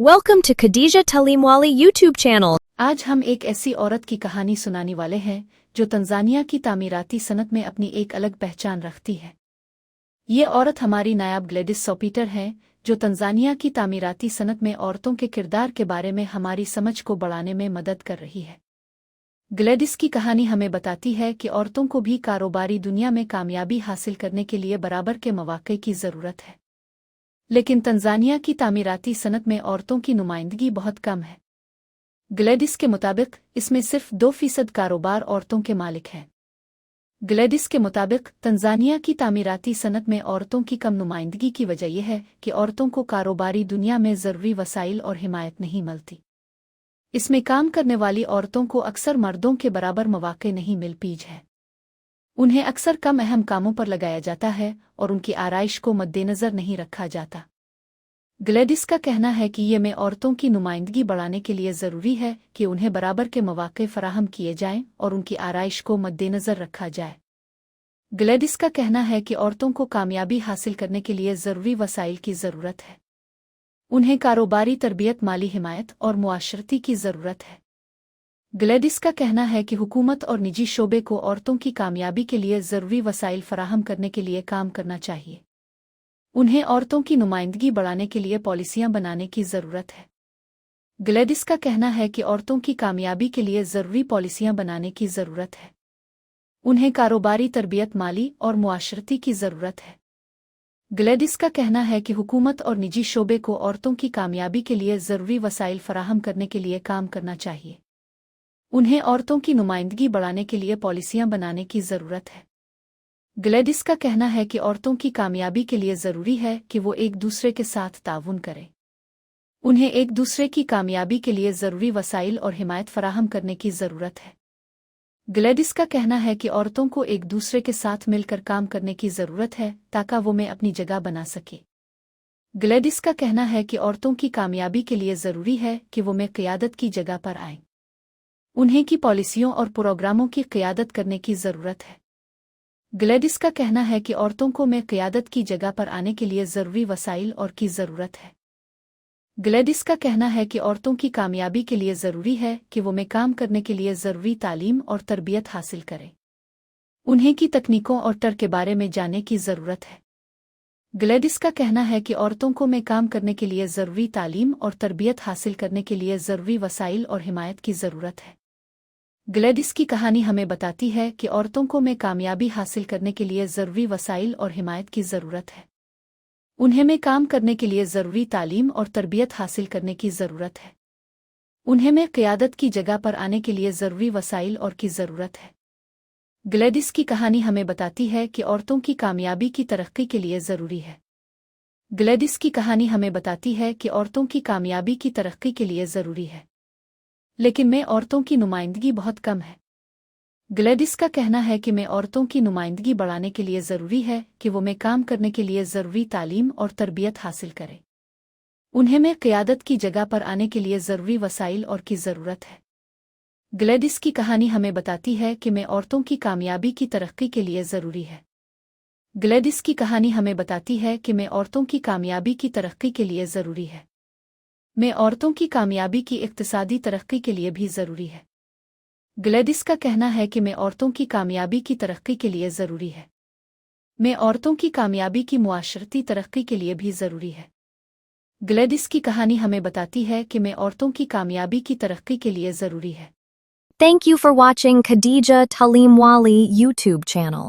Welcome to Khadija Talimwali YouTube channel. आज हम एक ऐसी औरत की कहानी सुनाने वाले हैं जो तंजानिया की तामीराती सनत में अपनी एक अलग पहचान रखती है। ये औरत हमारी नायाब ग्लेडिस सोपीटर है जो तंजानिया की तामीराती सनत में औरतों के किरदार के बारे में हमारी समझ को बढ़ाने में मदद कर रही है। ग्लेडिस की कहानी हमें बताती है कि औरतों को भी कारोबारी दुनिया में कामयाबी हासिल करने के लिए बराबर के मौके की ज़रूरत है, लेकिन तंजानिया की तामीराती सनत में औरतों की नुमाइंदगी बहुत कम है। ग्लेडिस के मुताबिक इसमें सिर्फ 2% कारोबार औरतों के मालिक हैं। ग्लेडिस के मुताबिक तंजानिया की तामीराती सनत में औरतों की कम नुमाइंदगी की वजह यह है कि औरतों को कारोबारी दुनिया में ज़रूरी वसाइल और हिमायत नहीं मिलती। इसमें काम करने वाली औरतों को अक्सर मर्दों के बराबर मौके नहीं मिल पीज है। उन्हें अक्सर कम अहम कामों पर लगाया जाता है और उनकी आराइश को मद्देनज़र नहीं रखा जाता। ग्लेडिस का कहना है कि ये में औरतों की नुमाइंदगी बढ़ाने के लिए ज़रूरी है कि उन्हें बराबर के मौके फराहम किए जाएं और उनकी आराइश को मद्देनज़र रखा जाए। ग्लेडिस का कहना है कि औरतों को कामयाबी हासिल करने के लिए ज़रूरी वसाइल की ज़रूरत है। उन्हें कारोबारी तरबियत, माली हिमायत और मुआशरती की ज़रूरत है। ग्लेडिस का कहना है कि हुकूमत और निजी शोबे को औरतों की कामयाबी के लिए ज़रूरी वसाइल फराहम करने के लिए काम करना चाहिए। उन्हें औरतों की नुमाइंदगी बढ़ाने के लिए पॉलिसियां बनाने की ज़रूरत है। ग्लेडिस का कहना है कि औरतों की कामयाबी के लिए ज़रूरी पॉलिसियां बनाने की ज़रूरत है। उन्हें कारोबारी तरबियत, माली और मुआशरती की ज़रूरत है। ग्लेडिस का कहना है कि हुकूमत और निजी शोबे को औरतों की कामयाबी के लिए ज़रूरी वसाइल फराहम करने के लिए काम करना चाहिए। उन्हें औरतों की नुमाइंदगी बढ़ाने के लिए पॉलिसियां बनाने की ज़रूरत है। ग्लेडिस का कहना है कि औरतों की कामयाबी के लिए ज़रूरी है कि वो एक दूसरे के साथ ताउन करें। उन्हें एक दूसरे की कामयाबी के लिए ज़रूरी वसाइल और हिमायत फराहम करने की ज़रूरत है। ग्लेडिस का कहना है कि औरतों को एक दूसरे के साथ मिलकर काम करने की ज़रूरत है ताकि वो में अपनी जगह बना सके। ग्लेडिस का कहना है कि औरतों की कामयाबी के लिए ज़रूरी है कि वो में क़यादत की जगह पर आएं। उन्हें की पॉलिसियों और प्रोग्रामों की क़यादत करने की ज़रूरत है। ग्लेडिस का कहना है कि औरतों को में क़यादत की जगह पर आने के लिए ज़रूरी वसाइल और की ज़रूरत है। ग्लेडिस का कहना है कि औरतों की कामयाबी के लिए ज़रूरी है कि वो में काम करने के लिए ज़रूरी तालीम और तरबियत हासिल करें। उन्हें की तकनीकों और टर के बारे में जानने की ज़रूरत है। ग्लेडिस का कहना है कि औरतों को में काम करने के लिए ज़रूरी तालीम और तरबियत हासिल करने के लिए ज़रूरी वसाइल और हिमायत की ज़रूरत है। ग्लेडिस की कहानी हमें बताती है कि औरतों को में कामयाबी हासिल करने के लिए ज़रूरी वसाइल और हिमायत की ज़रूरत है। उन्हें में काम करने के लिए ज़रूरी तालीम और तरबियत हासिल करने की ज़रूरत है। उन्हें में क़यादत की जगह पर आने के लिए ज़रूरी वसाइल और की ज़रूरत है। ग्लेडिस की कहानी हमें बताती है कि औरतों की कामयाबी की तरक्की के लिए ज़रूरी है। ग्लेडिस की कहानी हमें बताती है कि औरतों की कामयाबी की तरक्की के लिए ज़रूरी है, लेकिन में औरतों की नुमाइंदगी बहुत कम है। ग्लेडिस का कहना है कि में औरतों की नुमाइंदगी बढ़ाने के लिए ज़रूरी है कि वो में काम करने के लिए ज़रूरी तालीम और तरबियत हासिल करें। उन्हें में क़यादत की जगह पर आने के लिए ज़रूरी वसाइल और की ज़रूरत है। ग्लेडिस की कहानी हमें बताती है कि में औरतों की कामयाबी की तरक्की के लिए ज़रूरी है। ग्लेडिस की कहानी हमें बताती है कि में औरतों की कामयाबी की तरक्की के लिए ज़रूरी है। में औरतों की कामयाबी की इक़्तिसादी तरक्की के लिए भी ज़रूरी है। ग्लेडिस का कहना है कि में औरतों की कामयाबी की तरक्की के लिए ज़रूरी है। में औरतों की कामयाबी की मुआशरती तरक्की के लिए भी ज़रूरी है। ग्लेडिस की कहानी हमें बताती है कि में औरतों की कामयाबी की तरक्की के लिए ज़रूरी है। Thank you for watching Khadija Talimwali YouTube channel.